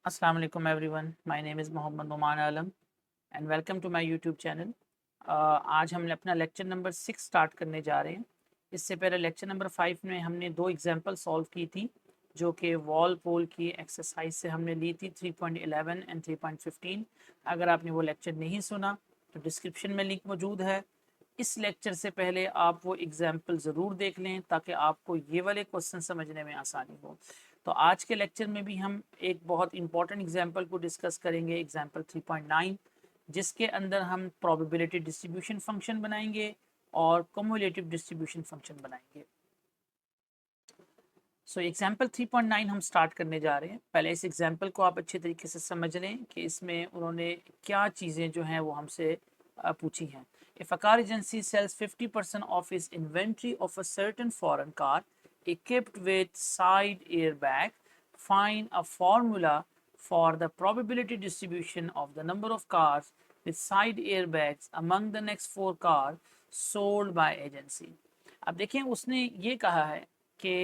अस्सलाम वालेकुम everyone, my name is Mohammad Numan Alam and welcome to my YouTube channel. आज हम अपना लेक्चर नंबर 6 स्टार्ट करने जा रहे हैं। इससे पहले लेक्चर नंबर 5 में हमने दो एग्जांपल सॉल्व की थी, जो कि वॉल पोल की एक्सरसाइज से हमने ली थी 3.11 एंड 3.15। अगर आपने वो लेक्चर नहीं सुना तो डिस्क्रिप्शन में लिंक मौजूद है। इस लेक्चर से पहले आप वो एग्जाम्पल ज़रूर देख लें ताकि आपको ये वाले क्वेश्चन समझने में आसानी हो। तो आज के लेक्चर में भी हम एक बहुत इंपॉर्टेंट एग्जाम्पल को डिस्कस करेंगे, एग्जाम्पल 3.9, जिसके अंदर हम प्रोबेबिलिटी डिस्ट्रीब्यूशन फंक्शन बनाएंगे और कम्युलेटिव डिस्ट्रीब्यूशन फंक्शन बनाएंगे। सो एग्जाम्पल 3.9 हम स्टार्ट करने जा रहे हैं। पहले इस एग्जाम्पल को आप अच्छे तरीके से समझ लें कि इसमें उन्होंने क्या चीज़ें जो हैं वो हमसे पूछी हैं। If a car agency sells 50% of its inventory of a certain foreign car equipped with side airbag, find a formula for the probability distribution of the number of cars with side airbags among the next 4 cars sold by agency। अब देखें, उसने ये कहा है कि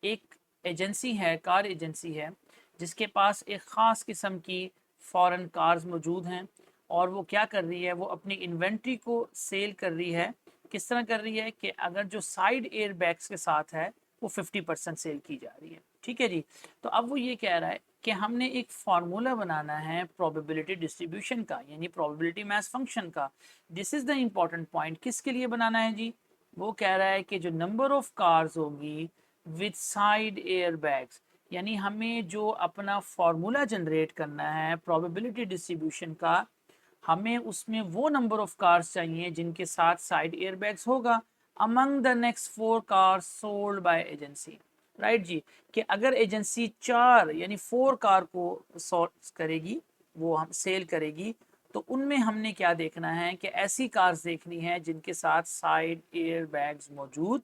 एक agency है, car agency है, जिसके पास एक ख़ास किस्म की फ़ॉरेन कार्स मौजूद हैं और वो क्या कर रही है, वो अपनी इन्वेंट्री को सेल कर रही है। किस तरह कर रही है कि अगर जो साइड एयर बैग्स के साथ है वो 50% सेल की जा रही है। ठीक है जी। तो अब वो ये कह रहा है कि हमने एक फार्मूला बनाना है प्रोबेबिलिटी डिस्ट्रीब्यूशन का, यानी प्रोबेबिलिटी मास फंक्शन का। This is the important point. किसके लिए बनाना है जी? वो कह रहा है कि जो नंबर ऑफ कार्स होगी विद साइड एयर बैग्स, यानी हमें जो अपना फार्मूला जनरेट करना है प्रोबेबिलिटी डिस्ट्रीब्यूशन का, हमें उसमें वो नंबर ऑफ कार्स चाहिए जिनके साथ साइड एयरबैग्स होगा among the next 4 cars sold by agency. Right जी। कि अगर एजेंसी 4 यानी 4 कार को सोल्ड करेगी, वो हम सेल करेगी, तो उनमें हमने क्या देखना है कि ऐसी कार्स देखनी है जिनके साथ साइड एयरबैग्स मौजूद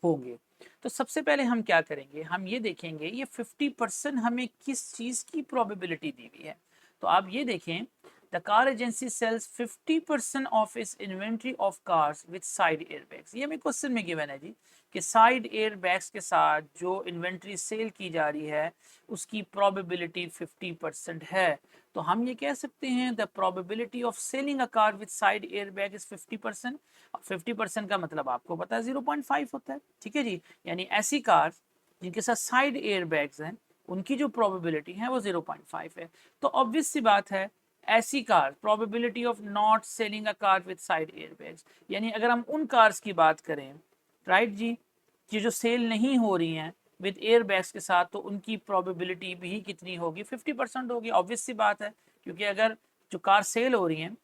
होंगे। तो सबसे पहले हम क्या करेंगे, हम ये देखेंगे ये 50% हमें किस चीज़ की प्रोबेबिलिटी दी हुई है। तो आप ये देखें, the car agency sells 50% off its inventory of cars with side airbags. ये हमें क्वेश्चन में गिवन है जी कि साइड एयरबैग्स के साथ जो इन्वेंट्री सेल की जा रही है उसकी प्रोबेबिलिटी 50% है। तो हम ये कह सकते हैं the probability of selling a car with side airbag is 50%। 50% का मतलब आपको पता है 0.5 होता है। ठीक है जी। यानी ऐसी कार जिनके साथ साइड एयरबैग्स हैं उनकी जो प्रोबेबिलिटी है वो 0.5 है। तो ऑब्वियस सी बात है, ऐसी car probability of not selling a car with side airbags, यानी अगर हम उन कार्स की बात करें, राइट जी, कि जो सेल नहीं हो रही हैं विद एयर बैग्स के साथ, तो उनकी प्रोबेबिलिटी भी कितनी होगी? 50% होगी। ऑब्वियस सी बात है, क्योंकि अगर जो कार सेल हो रही हैं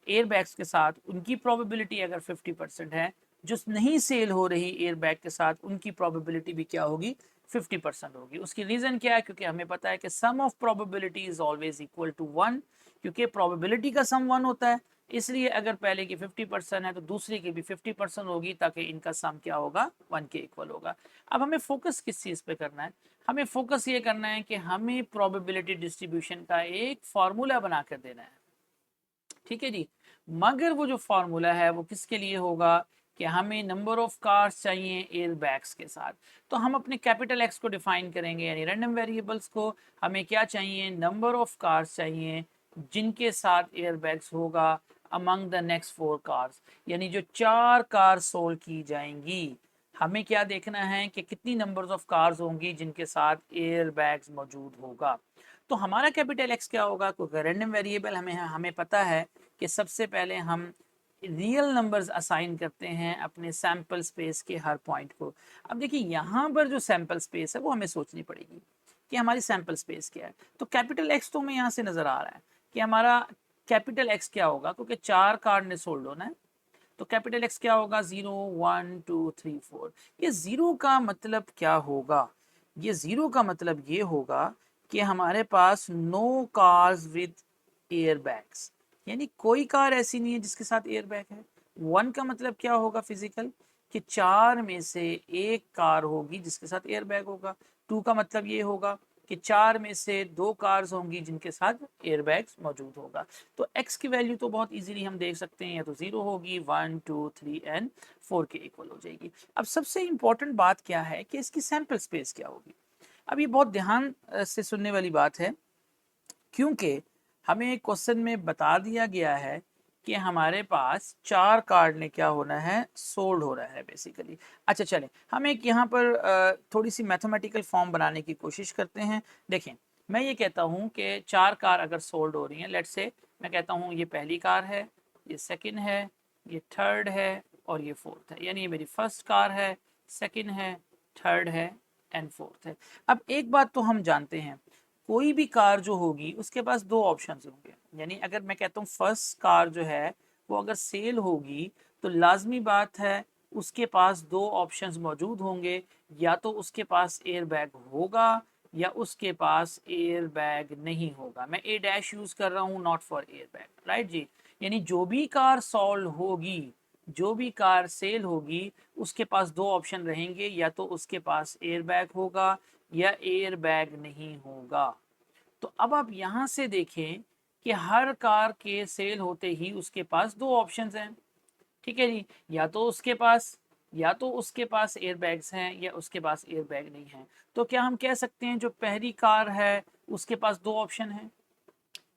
एयर बैग्स के साथ उनकी प्रोबेबिलिटी अगर 50% है, जो नहीं सेल हो रही एयर बैग के साथ उनकी प्रोबेबिलिटी भी क्या होगी? 50% होगी। उसकी रीज़न क्या है? क्योंकि हमें पता है कि sum of probability is always equal to 1, क्योंकि प्रोबेबिलिटी का सम 1 होता है। इसलिए अगर पहले की 50% है तो दूसरी की भी 50% होगी, ताकि इनका सम क्या होगा? 1 के इक्वल होगा। अब हमें फोकस किस चीज़ पे करना है? हमें फोकस ये करना है कि हमें प्रोबेबिलिटी डिस्ट्रीब्यूशन का एक फार्मूला बना कर देना है। ठीक है जी। मगर वो जो फार्मूला है वो किसके लिए होगा? कि हमें नंबर ऑफ कार्स चाहिए एयर बैग्स के साथ। तो हम अपने कैपिटल एक्स को डिफाइन करेंगे, यानी रैंडम वेरिएबल्स को। हमें क्या चाहिए? नंबर ऑफ कार्स चाहिए जिनके साथ एयर बैग्स होगा अमंग द नेक्स्ट 4 कार्स, यानी जो 4 कार सोल की जाएंगी। हमें क्या देखना है कि कितनी नंबर्स ऑफ कार्स होंगी जिनके साथ एयर बैग्स मौजूद होगा। तो हमारा कैपिटल एक्स क्या होगा? क्योंकि रैंडम वेरिएबल हमें पता है कि सबसे पहले हम रियल नंबर्स असाइन करते हैं अपने सैम्पल स्पेस के हर पॉइंट को। अब देखिए, यहाँ पर जो सैम्पल स्पेस है वो हमें सोचनी पड़ेगी कि हमारी सैम्पल स्पेस क्या है। तो कैपिटल एक्स तो हमें यहाँ से नज़र आ रहा है कि हमारा कैपिटल एक्स क्या होगा, क्योंकि 4 कार ने सोल्ड होना है। तो कैपिटल एक्स क्या होगा? 0 1 2 3 4। ये ज़ीरो का मतलब क्या होगा? ये ज़ीरो का मतलब ये होगा कि हमारे पास no cars with air bags, यानी कोई कार ऐसी नहीं है जिसके साथ एयर बैग है। 1 का मतलब क्या होगा फिजिकल? कि 4 में से एक कार होगी जिसके साथ एयर बैग होगा। 2 का मतलब ये होगा कि 4 में से 2 कार्स होंगी जिनके साथ एयर बैग्स मौजूद होगा। तो x की वैल्यू तो बहुत इजीली हम देख सकते हैं, या तो 0 होगी, 1 2 3 एंड 4 के इक्वल हो जाएगी। अब सबसे इंपॉर्टेंट बात क्या है कि इसकी सैंपल स्पेस क्या होगी। अब ये बहुत ध्यान से सुनने वाली बात है क्योंकि हमें क्वेश्चन में बता दिया गया है कि हमारे पास 4 कार ने क्या होना है, सोल्ड हो रहा है बेसिकली। अच्छा चलें, हम एक यहाँ पर थोड़ी सी मैथमेटिकल फॉर्म बनाने की कोशिश करते हैं। देखें, मैं ये कहता हूँ कि 4 कार अगर सोल्ड हो रही हैं, लेट्स से मैं कहता हूँ ये पहली कार है, ये सेकंड है, ये थर्ड है और ये फोर्थ है, यानी ये मेरी फर्स्ट कार है, सेकंड है, थर्ड है एंड फोर्थ है। अब एक बात तो हम जानते हैं, कोई भी कार जो होगी उसके पास दो ऑप्शंस होंगे, यानी अगर मैं कहता हूँ फर्स्ट कार जो है वो अगर सेल होगी तो लाजमी बात है उसके पास दो ऑप्शंस मौजूद होंगे, या तो उसके पास एयर बैग होगा या उसके पास एयर बैग नहीं होगा। मैं ए डैश यूज कर रहा हूँ, not for air bag, right जी। यानी जो भी कार सॉल्व होगी, जो भी कार सेल होगी, उसके पास दो ऑप्शन रहेंगे, या तो उसके पास एयर बैग होगा या एयर बैग नहीं होगा। तो अब आप यहाँ से देखें कि हर कार के सेल होते ही उसके पास दो ऑप्शंस हैं, ठीक है जी। या तो उसके पास एयर बैग्स हैं या उसके पास एयर बैग नहीं है। तो क्या हम कह सकते हैं जो पहली कार है उसके पास दो ऑप्शन है,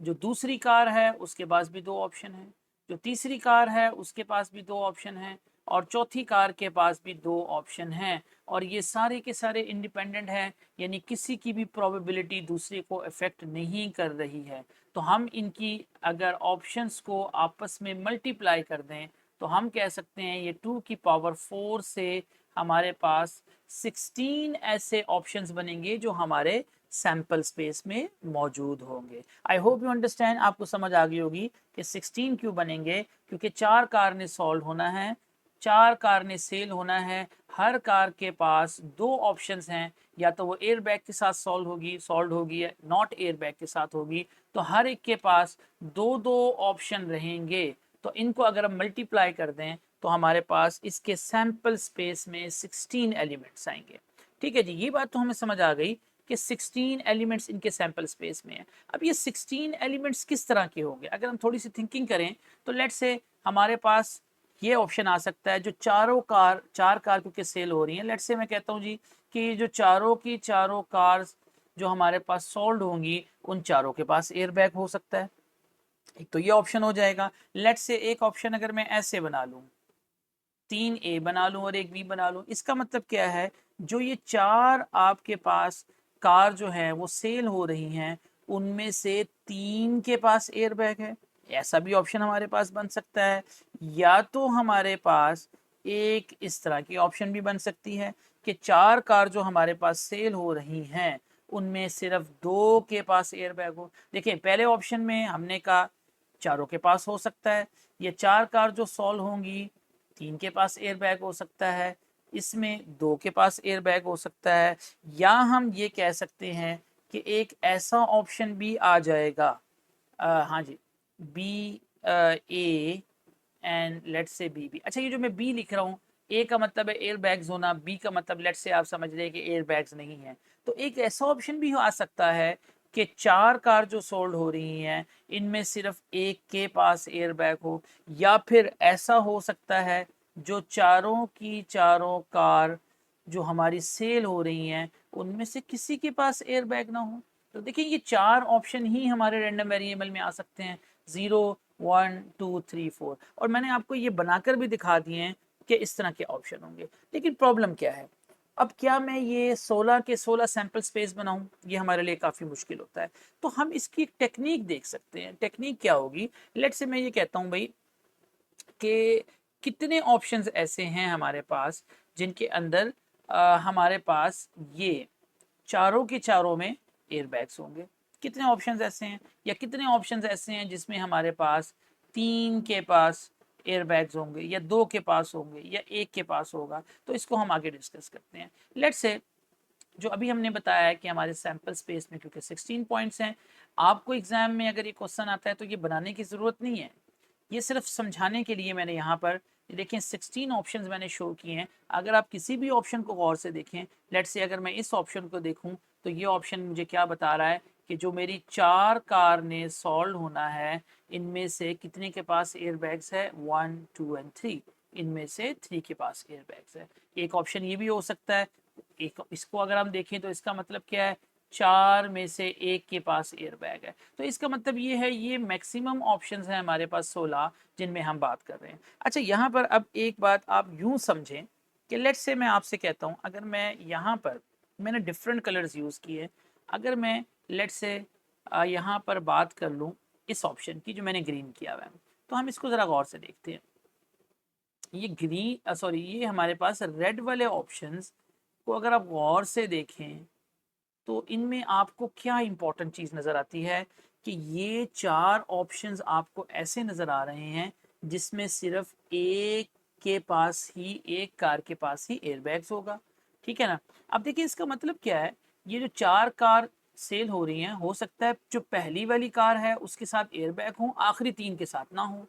जो दूसरी कार है उसके पास भी दो ऑप्शन है, जो तीसरी कार है उसके पास भी दो ऑप्शन है और चौथी कार के पास भी दो ऑप्शन हैं, और ये सारे के सारे इंडिपेंडेंट हैं, यानी किसी की भी प्रोबेबिलिटी दूसरे को अफेक्ट नहीं कर रही है। तो हम इनकी अगर ऑप्शंस को आपस में मल्टीप्लाई कर दें तो हम कह सकते हैं ये 2 की पावर 4 से हमारे पास 16 ऐसे ऑप्शंस बनेंगे जो हमारे सैंपल स्पेस में मौजूद होंगे। आई होप यू अंडरस्टैंड, आपको समझ आ गई होगी कि 16 क्यों बनेंगे, क्योंकि 4 कार ने सॉल्व होना है, 4 कार ने सेल होना है, हर कार के पास दो ऑप्शंस हैं, या तो वो एयर बैग के साथ सॉल्व होगी या नॉट एयर बैग के साथ होगी। तो हर एक के पास दो दो ऑप्शन रहेंगे। तो इनको अगर हम मल्टीप्लाई कर दें तो हमारे पास इसके सैंपल स्पेस में 16 एलिमेंट्स आएंगे। ठीक है जी, ये बात तो हमें समझ आ गई कि 16 एलिमेंट्स इनके सैंपल स्पेस में है। अब ये 16 एलिमेंट्स किस तरह के होंगे, अगर हम थोड़ी सी थिंकिंग करें तो लेट्स से हमारे पास ये ऑप्शन आ सकता है, जो चार कार क्योंकि सेल हो रही हैं, लेट्स से मैं कहता हूँ जी कि जो चारों की चारों कार्स जो हमारे पास सोल्ड होंगी उन चारों के पास एयर बैग हो सकता है। एक तो ये ऑप्शन हो जाएगा। लेट्स से एक ऑप्शन अगर मैं ऐसे बना लूँ, 3A बना लूँ और एक B बना लूँ, इसका मतलब क्या है, जो ये चार आपके पास कार जो है वो सेल हो रही हैं उनमें से 3 के पास एयर बैग है, ऐसा भी ऑप्शन हमारे पास बन सकता है। या तो हमारे पास एक इस तरह की ऑप्शन भी बन सकती है कि 4 कार जो हमारे पास सेल हो रही हैं उनमें सिर्फ 2 के पास एयर बैग हो। देखिए पहले ऑप्शन में हमने कहा चारों के पास हो सकता है, ये 4 कार जो सॉल्व होंगी 3 के पास एयर बैग हो सकता है, इसमें 2 के पास एयर बैग हो सकता है, या हम ये कह सकते हैं कि एक ऐसा ऑप्शन भी आ जाएगा, हाँ जी, B A and let's say B B. अच्छा, ये जो मैं बी लिख रहा हूँ, ए का मतलब है एयर बैग्स होना, बी का मतलब लेट्स से आप समझ रहे हैं कि एयर बैग्स नहीं है। तो एक ऐसा ऑप्शन भी आ सकता है कि 4 कार जो सोल्ड हो रही हैं इनमें सिर्फ एक के पास एयर बैग हो, या फिर ऐसा हो सकता है जो चारों की चारों कार जो हमारी सेल हो रही हैं उनमें से किसी के पास एयर बैग ना हो। तो देखिए ये 4 ऑप्शन ही हमारे रैंडम वेरिएबल में आ सकते हैं, 0 1 2 3 4, और मैंने आपको ये बनाकर भी दिखा दिए हैं कि इस तरह के ऑप्शन होंगे। लेकिन प्रॉब्लम क्या है, अब क्या मैं ये 16 के 16 सैंपल स्पेस बनाऊं, ये हमारे लिए काफ़ी मुश्किल होता है। तो हम इसकी एक टेक्निक देख सकते हैं। टेक्निक क्या होगी, लेट्स से मैं ये कहता हूँ भाई कि कितने ऑप्शंस ऐसे हैं हमारे पास जिनके अंदर हमारे पास ये चारों के चारों में एयर बैग्स होंगे। कितने ऑप्शंस ऐसे हैं, या कितने ऑप्शंस ऐसे हैं जिसमें हमारे पास 3 के पास एयर बैग्स होंगे, या 2 के पास होंगे, या 1 के पास होगा। तो इसको हम आगे डिस्कस करते हैं। लेट्स से जो अभी हमने बताया है कि हमारे सैंपल स्पेस में क्योंकि 16 पॉइंट्स हैं, आपको एग्जाम में अगर ये क्वेश्चन आता है तो ये बनाने की ज़रूरत नहीं है, ये सिर्फ समझाने के लिए मैंने यहाँ पर देखें 16 ऑप्शंस मैंने शो किए हैं। अगर आप किसी भी ऑप्शन को गौर से देखें, लेट्स से अगर मैं इस ऑप्शन को देखूं तो ये ऑप्शन मुझे क्या बता रहा है कि जो मेरी 4 कार ने सॉल्व होना है इनमें से कितने के पास एयर बैग्स है, 1 2 एंड 3, इनमें से 3 के पास एयर बैग्स है। एक ऑप्शन ये भी हो सकता है, एक इसको अगर हम देखें तो इसका मतलब क्या है 4 में से एक के पास एयर बैग है। तो इसका मतलब ये है, ये मैक्सिमम ऑप्शंस हैं हमारे पास 16 जिनमें हम बात कर रहे हैं। अच्छा, यहाँ पर अब एक बात आप यूँ समझें कि लेट्स से मैं आपसे कहता हूँ, अगर मैं यहाँ पर, मैंने डिफरेंट कलर्स यूज़ किए, अगर मैं लेट्स से यहाँ पर बात कर लूँ इस ऑप्शन की जो मैंने ग्रीन किया हुआ है, तो हम इसको ज़रा गौर से देखते हैं। ये ग्रीन सॉरी ये हमारे पास रेड वाले ऑप्शंस को अगर आप गौर से देखें तो इनमें आपको क्या इंपॉर्टेंट चीज़ नज़र आती है कि ये 4 ऑप्शंस आपको ऐसे नज़र आ रहे हैं जिसमें सिर्फ एक के पास ही, एक कार के पास ही एयरबैग्स होगा। ठीक है ना। अब देखिए इसका मतलब क्या है, ये जो 4 कार सेल हो रही हैं, हो सकता है जो पहली वाली कार है उसके साथ एयरबैग हो, आखिरी 3 के साथ ना हो।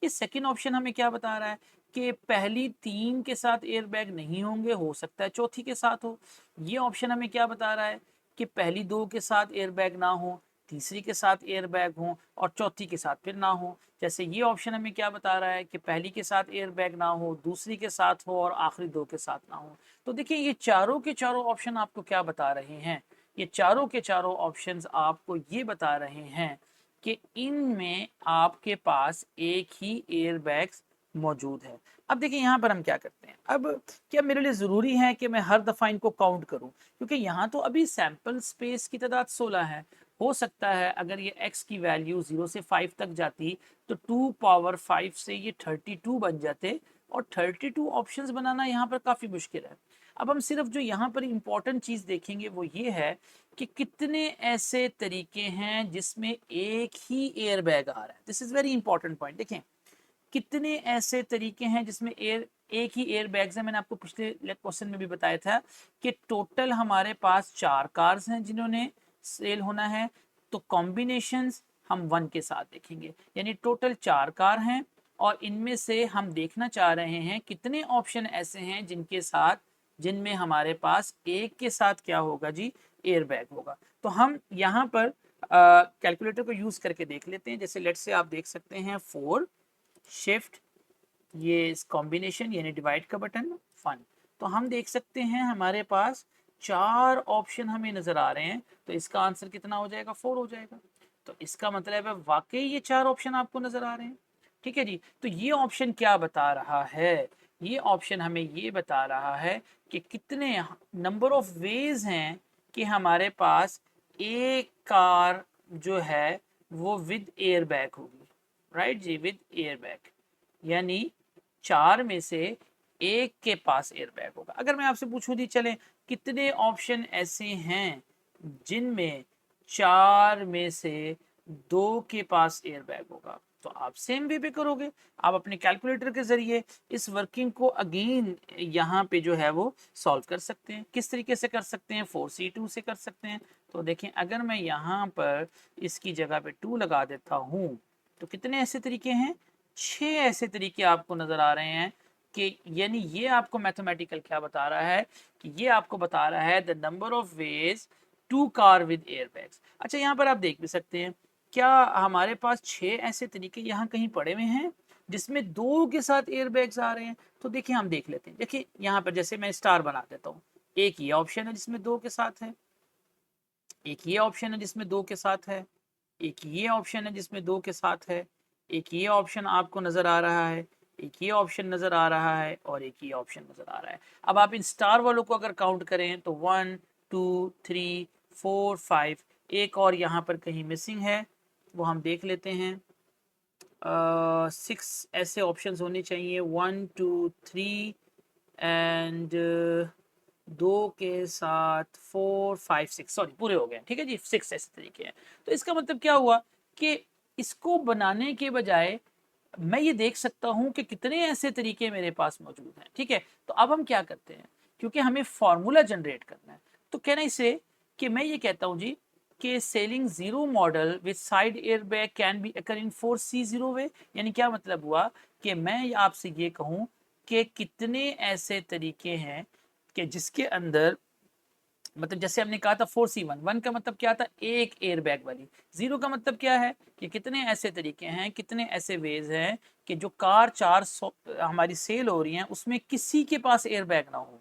ये सेकंड ऑप्शन हमें क्या बता रहा है कि पहली 3 के साथ एयरबैग नहीं होंगे, हो सकता है चौथी के साथ हो। ये ऑप्शन हमें क्या बता रहा है कि पहली 2 के साथ एयरबैग ना हो, तीसरी के साथ एयरबैग हो और चौथी के साथ फिर ना हो। जैसे ये ऑप्शन हमें क्या बता रहा है कि पहली के साथ एयरबैग ना हो, दूसरी के साथ हो और आखिरी 2 के साथ ना हो। तो देखिए ये चारों के चारों ऑप्शन आपको क्या बता रहे हैं, ये चारों के चारों ऑप्शंस आपको ये बता रहे हैं कि इनमें आपके पास एक ही एयरबैग्स मौजूद है। अब देखिए यहाँ पर हम क्या करते हैं, अब क्या मेरे लिए ज़रूरी है कि मैं हर दफ़ा इनको काउंट करूँ, क्योंकि यहाँ तो अभी सैम्पल स्पेस की तादाद 16 है। हो सकता है अगर ये x की वैल्यू 0 से 5 तक जाती तो 2 पावर 5 से ये 32 बन जाते, और 32 ऑप्शंस बनाना यहाँ पर काफ़ी मुश्किल है। अब हम सिर्फ जो यहाँ पर इम्पॉर्टेंट चीज़ देखेंगे वो ये है कि कितने ऐसे तरीके हैं जिसमें एक ही एयर बैग आ रहा है। This is very important point. देखें कितने ऐसे तरीके हैं जिसमें एक ही एयर बैग्स हैं। मैंने आपको पिछले क्वेश्चन में भी बताया था कि टोटल हमारे पास 4 कार्स हैं जिन्होंने सेल होना है, तो कॉम्बिनेशंस हम 1 के साथ देखेंगे, यानी टोटल 4 कार हैं और इनमें से हम देखना चाह रहे हैं कितने ऑप्शन ऐसे हैं जिनके साथ, जिनमें हमारे पास एक के साथ क्या होगा जी, एयर बैग होगा। तो हम यहाँ पर कैलकुलेटर को यूज़ करके देख लेते हैं। जैसे लेट्स से आप देख सकते हैं 4 शिफ्ट, ये इस कॉम्बिनेशन यानी डिवाइड का बटन, फन। तो हम देख सकते हैं हमारे पास 4 ऑप्शन हमें नज़र आ रहे हैं, तो इसका आंसर कितना हो जाएगा, 4 हो जाएगा। तो इसका मतलब है वाकई ये 4 ऑप्शन आपको नज़र आ रहे हैं। ठीक है जी। तो ये ऑप्शन क्या बता रहा है, ये ऑप्शन हमें ये बता रहा है कि कितने नंबर ऑफ वेज हैं कि हमारे पास एक कार जो है वो विद एयर बैग होगी। राइट जी, विद एयर बैग, यानी 4 में से एक के पास एयर बैग होगा। अगर मैं आपसे पूछूं जी चलें कितने ऑप्शन ऐसे हैं जिनमें 4 में से 2 के पास एयर बैग होगा, तो आप सेम वे पे करोगे। आप अपने कैलकुलेटर के जरिए इस वर्किंग को अगेन यहाँ पे जो है वो सॉल्व कर सकते हैं। किस तरीके से कर सकते हैं, 4C2 से कर सकते हैं। तो देखें अगर मैं यहाँ पर इसकी जगह पे 2 लगा देता हूँ तो कितने ऐसे तरीके हैं, 6 ऐसे तरीके आपको नजर आ रहे हैं कि यानी ये आपको मैथमेटिकल क्या बता रहा है कि ये आपको बता रहा है the number of ways to car with air bags. अच्छा यहाँ पर आप देख भी सकते हैं क्या हमारे पास 6 ऐसे तरीके यहाँ कहीं पड़े हुए हैं जिसमें 2 के साथ एयर बैग्स आ रहे हैं। तो देखिए हम देख लेते हैं। देखिए यहाँ पर जैसे मैं स्टार बना देता हूँ, एक ये ऑप्शन है जिसमें 2 के साथ है, एक ये ऑप्शन है जिसमें 2 के साथ है, एक ये ऑप्शन है जिसमें 2 के साथ है, एक ये ऑप्शन आपको नज़र आ रहा है, एक ये ऑप्शन नज़र आ रहा है और एक ये ऑप्शन नज़र आ रहा है। अब आप इन स्टार वालों को अगर काउंट करें तो 1 2 3 4 5, एक और यहाँ पर कहीं मिसिंग है, वो हम देख लेते हैं। 6 ऐसे ऑप्शंस होने चाहिए, 1 2 3 एंड 2 के साथ 4 5 6, सॉरी पूरे हो गए। ठीक है जी, 6 ऐसे तरीके हैं। तो इसका मतलब क्या हुआ कि इसको बनाने के बजाय मैं ये देख सकता हूँ कि कितने ऐसे तरीके मेरे पास मौजूद हैं। ठीक है, तो अब हम क्या करते हैं, क्योंकि हमें फॉर्मूला जनरेट करना है, तो कहना इसे कि मैं ये कहता हूँ जी कि selling zero model with side air bag can be occur in 4C0 वे। यानी क्या मतलब हुआ कि मैं आपसे ये कहूँ कि कितने ऐसे तरीके हैं कि जिसके अंदर, मतलब जैसे हमने कहा था 4C1, 1 का मतलब क्या था, एक एयर बैग वाली, 0 का मतलब क्या है कि कितने ऐसे तरीके हैं, कितने ऐसे वेज हैं कि जो कार 400 हमारी सेल हो रही हैं उसमें किसी के पास एयर बैग ना हो,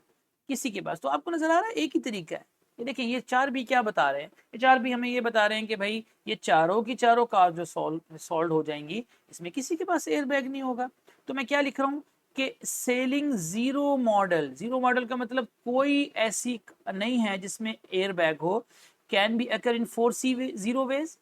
किसी के पास। तो आपको नजर आ रहा है एक ही तरीका है। ये देखिए ये 4 भी क्या बता रहे हैं, ये 4 भी हमें ये बता रहे हैं कि भाई ये चारों की चारों कार जो सॉल्व हो जाएंगी, इसमें किसी के पास एयर बैग नहीं होगा। तो मैं क्या लिख रहा हूँ कि selling zero model, zero model का मतलब कोई ऐसी नहीं है जिसमें एयर बैग हो, can be occur in 4 ways.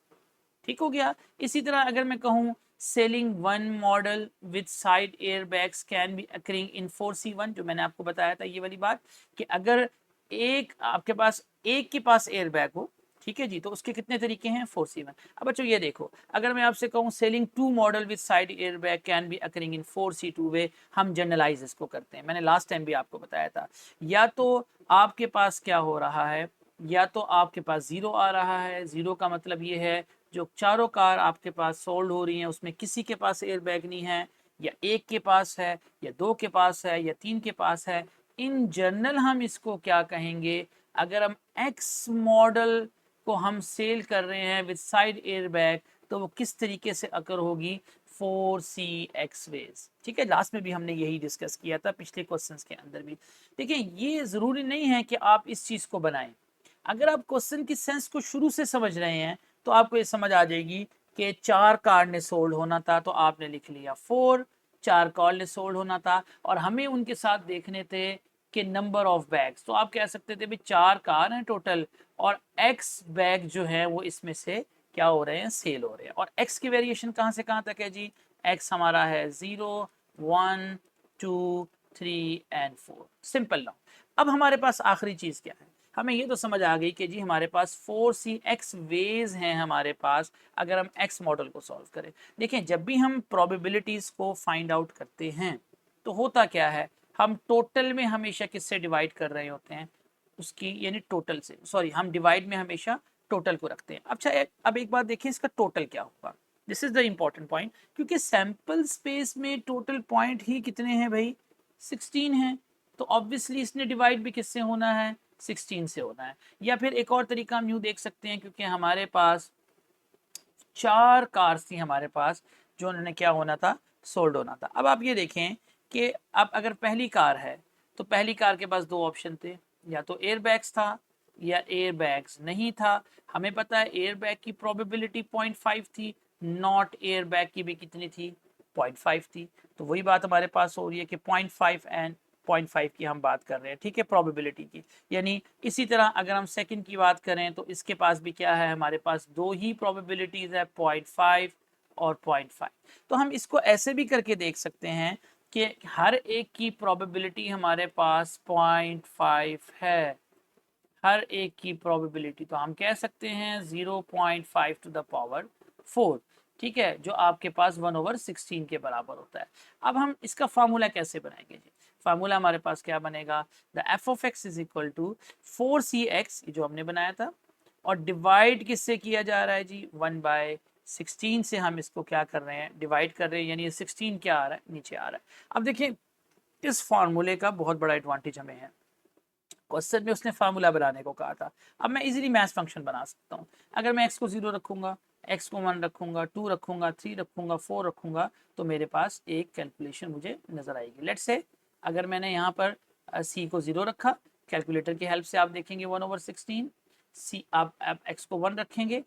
ठीक हो गया। इसी तरह अगर मैं कहूँ selling one model with side air bags can be occurring in 4C1, जो मैंने आपको बताया था ये वाली बात कि अगर एक आपके पास एक के पास एयर बैग हो, ठीक है जी, तो उसके कितने तरीके हैं 4C1। अब बच्चों ये देखो, अगर मैं आपसे कहूँ selling two model with side air bag can be occurring in 4C2 way, हम जनरलाइज इसको करते हैं, मैंने लास्ट टाइम भी आपको बताया था। या तो आपके पास क्या हो रहा है, या तो आपके पास जीरो आ रहा है, जीरो का मतलब ये है जो चारों कार आपके पास सोल्ड हो रही हैं उसमें किसी के पास एयर बैग नहीं है, या एक के पास है, या दो के पास है, या तीन के पास है। इन जनरल हम इसको क्या कहेंगे, अगर हम एक्स मॉडल को हम सेल कर रहे हैं विद साइड एयर बैग, तो वो किस तरीके से अकर होगी 4CX वेज। ठीक है, लास्ट में भी हमने यही डिस्कस किया था पिछले क्वेश्चंस के अंदर भी। देखिए ये ज़रूरी नहीं है कि आप इस चीज़ को बनाएं, अगर आप क्वेश्चन की सेंस को शुरू से समझ रहे हैं तो आपको ये समझ आ जाएगी कि 4 कार ने सोल्ड होना था तो आपने लिख लिया 4, 4 कार ने सोल्ड होना था और हमें उनके साथ देखने थे कि नंबर ऑफ बैग्स, तो आप कह सकते थे भाई 4 कार हैं टोटल और एक्स बैग जो है वो इसमें से क्या हो रहे हैं, सेल हो रहे हैं। और एक्स की वेरिएशन कहाँ से कहाँ तक है जी, एक्स हमारा है 0, 1, 2, 3 एंड 4। सिंपल ना। अब हमारे पास आखिरी चीज़ क्या है, हमें ये तो समझ आ गई कि जी हमारे पास 4CX वेज हैं हमारे पास अगर हम एक्स मॉडल को सॉल्व करें। देखें जब भी हम प्रोबेबिलिटीज़ को फाइंड आउट करते हैं तो होता क्या है, हम टोटल में हमेशा किससे डिवाइड कर रहे होते हैं, उसकी यानी टोटल से, सॉरी हम डिवाइड में हमेशा टोटल को रखते हैं। अच्छा अब एक बात देखिए इसका टोटल क्या होगा, this is the important point, क्योंकि सैंपल स्पेस में टोटल पॉइंट ही कितने हैं भाई, 16 हैं, तो ऑब्वियसली इसने डिवाइड भी किससे होना है, 16 से होना है। या फिर एक और तरीका हम यूँ देख सकते हैं, क्योंकि हमारे पास 4 कार्स थी हमारे पास जो उन्होंने क्या होना था, सोल्ड होना था। अब आप ये देखें कि अब अगर पहली कार है तो पहली कार के पास दो ऑप्शन थे, या तो एयर बैग्स था या एयर बैग्स नहीं था। हमें पता है एयर बैग की प्रोबेबिलिटी 0.5 थी, नॉट एयर बैग की भी कितनी थी, 0.5 थी। तो वही बात हमारे पास हो रही है कि 0.5 एंड 0.5 की हम बात कर रहे हैं, ठीक है, प्रोबेबिलिटी की। यानी इसी तरह अगर हम सेकंड की बात करें तो इसके पास भी क्या है, हमारे पास दो ही प्रोबेबिलिटीज़ है, 0.5 और 0.5। तो हम इसको ऐसे भी करके देख सकते हैं कि हर एक की प्रोबेबिलिटी हमारे पास 0.5 है, हर एक की प्रोबेबिलिटी, तो हम कह सकते हैं 0.5 टू द पावर 4, ठीक है, जो आपके पास 1/16 के बराबर होता है। अब हम इसका फार्मूला कैसे बनाएंगे जी, फार्मूला हमारे पास क्या बनेगा, the F of X is equal to 4CX जो हमने बनाया था, और डिवाइड किससे किया जा रहा है जी, 1/16 से हम इसको क्या कर रहे हैं, डिवाइड कर रहे हैं, यानी 16 क्या आ रहा है, नीचे आ रहा है। अब देखिए इस फार्मूले का बहुत बड़ा एडवांटेज हमें है, क्वेश्चन में उसने फार्मूला बनाने को कहा था, अब मैं इजीली मैथ फंक्शन बना सकता हूँ। अगर मैं x को 0 रखूंगा, x को 1 रखूंगा, 2 रखूंगा, 3 रखूंगा, 4 रखूंगा, तो मेरे पास एक कैलकुलेशन मुझे नजर आएगी। लेट्स से अगर मैंने यहाँ पर c को 0 रखा, कैलकुलेटर की हेल्प से आप देखेंगे 1/16, c आप x को 1 रखेंगे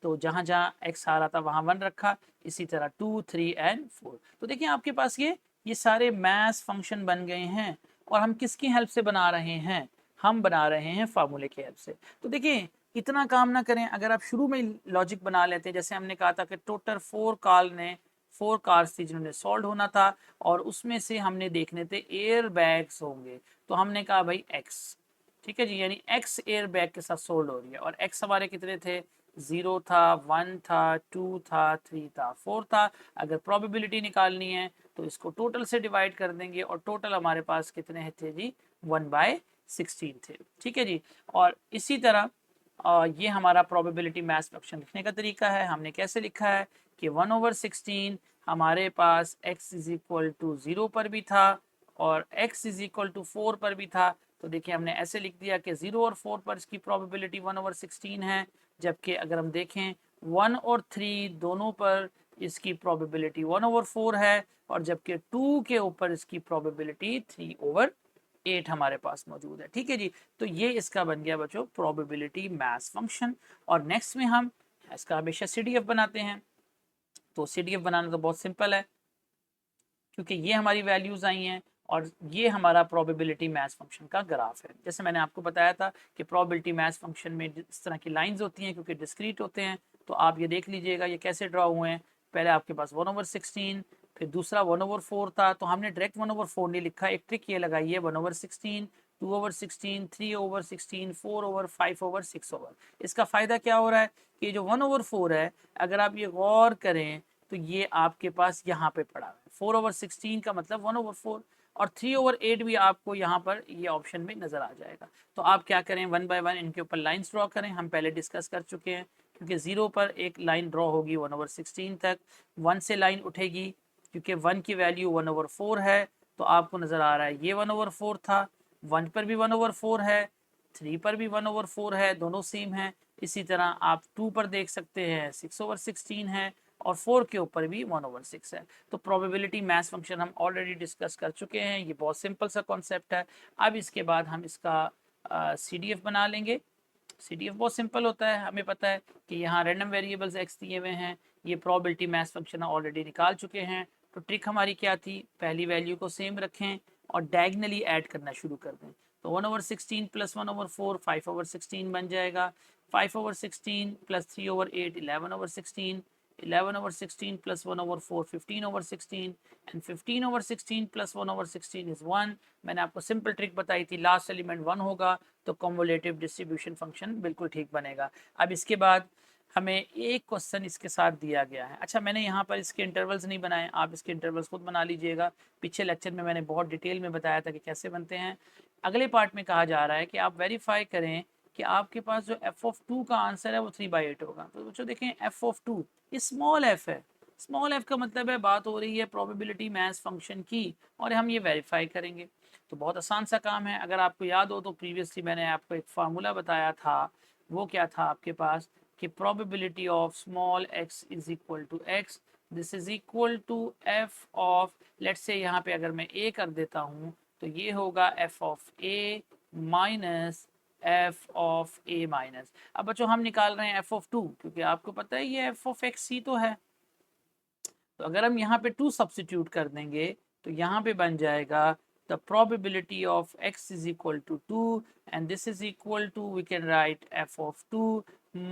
तो जहाँ जहाँ x आ रहा था वहाँ 1 रखा, इसी तरह 2, 3 एंड 4। तो देखिए आपके पास ये सारे मैथ फंक्शन बन गए हैं, और हम किसकी हेल्प से बना रहे हैं, हम बना रहे हैं फार्मूले की हेल्प से। तो देखिए इतना काम ना करें, अगर आप शुरू में लॉजिक बना लेते हैं, जैसे हमने कहा था कि टोटल 4 कार्स थी जिन्होंने सॉल्व होना था, और उसमें से हमने देखने थे एयर बैग्स होंगे, तो हमने कहा भाई एक्स, ठीक है जी, यानी एक्स एयर बैग के साथ सोल्ड हो रही है, और एक्स हमारे कितने थे, 0 था, 1 था, 2 था, 3 था, 4 था। अगर प्रोबेबिलिटी निकालनी है तो इसको टोटल से डिवाइड कर देंगे, और टोटल हमारे पास कितने थे जी, 1/16 थे, ठीक है जी। और इसी तरह ये हमारा प्रोबेबिलिटी मैथ फंक्शन लिखने का तरीका है। हमने कैसे लिखा है कि 1/16 हमारे पास x इज इक्वल टू 0 पर भी था और x इज इक्वल टू 4 पर भी था। तो देखिए हमने ऐसे लिख दिया कि 0 और 4 पर इसकी प्रोबेबिलिटी 1/16 है, जबकि अगर हम देखें 1 और 3 दोनों पर इसकी प्रोबेबिलिटी 1/4 है, और जबकि 2 के ऊपर इसकी प्रोबेबिलिटी 3/4 8 हमारे पास मौजूद है। ठीक है जी, तो ये इसका बन गया बच्चों प्रोबेबिलिटी मास फंक्शन। और नेक्स्ट में हम इसका हमेशा CDF बनाते हैं। तो CDF बनाना तो बहुत सिंपल है, क्योंकि ये हमारी वैल्यूज़ आई हैं और ये हमारा प्रोबेबिलिटी मैच फंक्शन का ग्राफ है। जैसे मैंने आपको बताया था कि प्रोबेबिलिटी मैच फंक्शन में इस तरह की लाइंस होती हैं क्योंकि डिस्क्रीट होते हैं। तो आप ये देख लीजिएगा ये कैसे ड्रॉ हुए हैं। पहले आपके पास 1/16, फिर दूसरा 1/4 था, तो हमने डायरेक्ट 1/4 नहीं लिखा, एक ट्रिक ये लगाई है 1/16, 2/16, 3/16, 4/5/6। इसका फ़ायदा क्या हो रहा है कि जो 1/4 है, अगर आप ये गौर करें तो ये आपके पास यहाँ पे पड़ा है। 4/16 का मतलब 1/4, और 3/8 भी आपको यहाँ पर ये ऑप्शन में नज़र आ जाएगा। तो आप क्या करें, 1 बाय 1 इनके ऊपर लाइंस ड्रॉ करें। हम पहले डिस्कस कर चुके हैं, क्योंकि 0 पर एक लाइन ड्रॉ होगी 1/16 तक, 1 से लाइन उठेगी क्योंकि 1 की वैल्यू 1/4 है। तो आपको नज़र आ रहा है ये 1/4 था, 1 पर भी 1/4 है, 3 पर भी 1/4 है, दोनों सेम है। इसी तरह आप 2 पर देख सकते हैं 6/16 है, और 4 के ऊपर भी 1/6 है। तो प्रोबेबिलिटी मैथ फंक्शन हम ऑलरेडी डिस्कस कर चुके हैं, ये बहुत सिंपल सा कॉन्सेप्ट है। अब इसके बाद हम इसका CDF बना लेंगे। CDF बहुत सिंपल होता है, हमें पता है कि यहाँ रैंडम वेरिएबल्स x दिए हुए हैं, ये प्रोबेबिलिटी मैथ फंक्शन ऑलरेडी निकाल चुके हैं। तो ट्रिक हमारी क्या थी, पहली वैल्यू को सेम रखें और डायगनली ऐड करना शुरू कर दें। तो 1/16 प्लस 1/4 5/16 बन जाएगा, 5/16 plus 3/8 11/16, 11/16 plus 1/4 15/16, and 15/16 plus 1/16 is 1। मैंने आपको सिंपल ट्रिक बताई थी, लास्ट एलिमेंट 1 होगा तो कॉम्युलेटिव डिस्ट्रीब्यूशन फंक्शन बिल्कुल ठीक बनेगा। अब इसके बाद हमें एक क्वेश्चन इसके साथ दिया गया है। अच्छा, मैंने यहाँ पर इसके इंटरवल्स नहीं बनाए, आप इसके इंटरवल्स खुद बना लीजिएगा। पिछले लेक्चर में मैंने बहुत डिटेल में बताया था कि कैसे बनते हैं। अगले पार्ट में कहा जा रहा है कि आप वेरीफाई करें कि आपके पास जो f(2) का आंसर है वो 3/8 होगा। तो बच्चों देखें, f(2) स्मॉल f है। स्मॉल f का मतलब है बात हो रही है प्रोबेबिलिटी मैथ फंक्शन की, और हम ये वेरीफाई करेंगे। तो बहुत आसान सा काम है। अगर आपको याद हो तो प्रीवियसली मैंने आपको एक फार्मूला बताया था, वो क्या था आपके पास कि probability of small x is equal to x, this is equal to f of, let's say यहाँ पे अगर मैं a कर देता हूँ तो ये होगा f of a minus f of a minus. अब बच्चों हम निकाल रहे हैं f(2) क्योंकि आपको पता है ये f ऑफ x ही तो है। तो अगर हम यहाँ पे 2 सब्सिट्यूट कर देंगे तो यहाँ पे बन जाएगा the probability of x is equal to 2 and this is equal to, we can write f of 2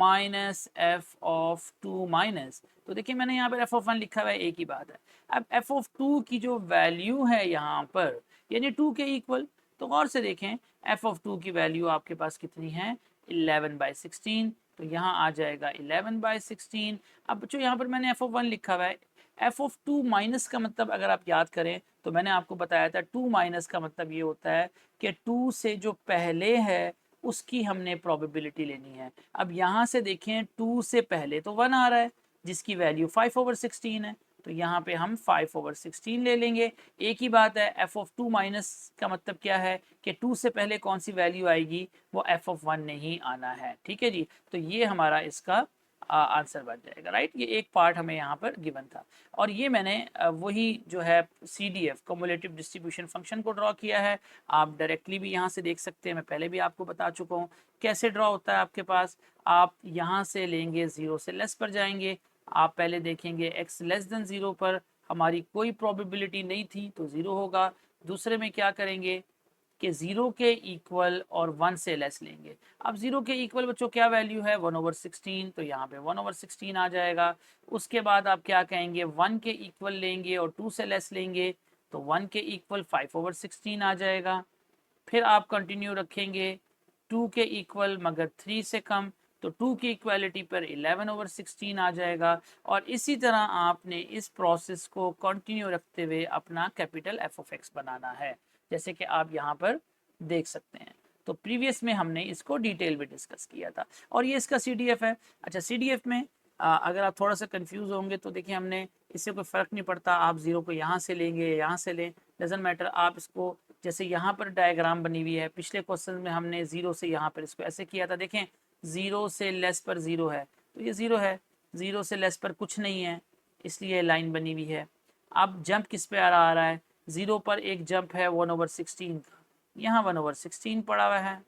minus f of 2 minus। तो देखिए मैंने यहाँ पर f of 1 लिखा हुआ है, एक ही बात है। अब f of 2 की जो वैल्यू है यहाँ पर यानी 2 के इक्वल, तो गौर से देखें f of 2 की वैल्यू आपके पास कितनी है 11/16, तो यहाँ आ जाएगा 11/16। अब बच्चों यहाँ पर मैंने f of 1 लिखा हुआ है, f of 2 माइनस का मतलब अगर आप याद करें तो मैंने आपको बताया था 2 माइनस का मतलब ये होता है कि 2 से जो पहले है उसकी हमने प्रोबेबिलिटी लेनी है। अब यहाँ से देखें 2 से पहले तो 1 आ रहा है जिसकी वैल्यू 5/16 है, तो यहाँ पे हम 5/16 ले लेंगे। एक ही बात है, f of 2 माइनस का मतलब क्या है कि 2 से पहले कौन सी वैल्यू आएगी, वो f of 1 नहीं आना है। ठीक है जी, तो ये हमारा इसका आंसर बन जाएगा, राइट। ये एक पार्ट हमें यहाँ पर गिवन था, और ये मैंने वही जो है CDF कम्युलेटिव डिस्ट्रीब्यूशन फंक्शन को ड्रॉ किया है। आप डायरेक्टली भी यहाँ से देख सकते हैं, मैं पहले भी आपको बता चुका हूँ कैसे ड्रॉ होता है। आपके पास आप यहाँ से लेंगे 0 से लेस पर जाएंगे, आप पहले देखेंगे x लेस देन 0 पर हमारी कोई प्रोबेबिलिटी नहीं थी तो 0 होगा। दूसरे में क्या करेंगे कि 0 के इक्वल और 1 से लेस लेंगे। अब 0 के इक्वल बच्चों क्या वैल्यू है 1/16, तो यहाँ पे 1/16 आ जाएगा। उसके बाद आप क्या कहेंगे 1 के इक्वल लेंगे और 2 से लेस लेंगे, तो 1 के इक्वल 5/16 आ जाएगा। फिर आप कंटिन्यू रखेंगे 2 के इक्वल मगर 3 से कम, तो 2 की इक्वालिटी पर 11/16 आ जाएगा। और इसी तरह आपने इस प्रोसेस को कंटिन्यू रखते हुए अपना कैपिटल f of x बनाना है, जैसे कि आप यहाँ पर देख सकते हैं। तो प्रीवियस में हमने इसको डिटेल में डिस्कस किया था, और ये इसका CDF है। अच्छा, CDF में अगर आप थोड़ा सा कंफ्यूज होंगे तो देखिए हमने इससे कोई फ़र्क नहीं पड़ता, आप 0 को यहाँ से लेंगे यहाँ से लें, डजेंट मैटर। आप इसको जैसे यहाँ पर डायग्राम बनी हुई है, पिछले क्वेश्चन में हमने 0 से यहाँ पर इसको ऐसे किया था, देखें 0 से लेस पर 0 है तो ये 0 है, 0 से लेस पर कुछ नहीं है इसलिए लाइन बनी हुई है। अब जंप किस पे आ रहा है, 0 पर एक जंप है 1/16 का, यहाँ 1/16 पड़ा हुआ है,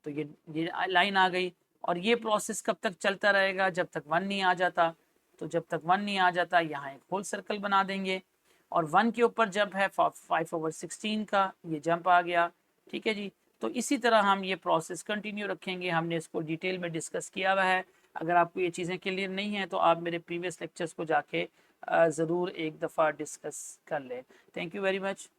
तो ये लाइन आ गई। और ये प्रोसेस कब तक चलता रहेगा? जब तक 1 नहीं आ जाता। तो जब तक 1 नहीं आ जाता, यहाँ एक होल सर्कल बना देंगे, और 1 के ऊपर जब है 5/16 का ये जंप आ गया। ठीक है जी। तो इसी तरह हम ये प्रोसेस कंटिन्यू रखेंगे। हमने इसको डिटेल में डिस्कस किया हुआ है। अगर आपको ये चीज़ें क्लियर नहीं हैं तो आप मेरे प्रीवियस लेक्चर्स को जाके ज़रूर एक दफ़ा डिस्कस कर लें। Thank you very much.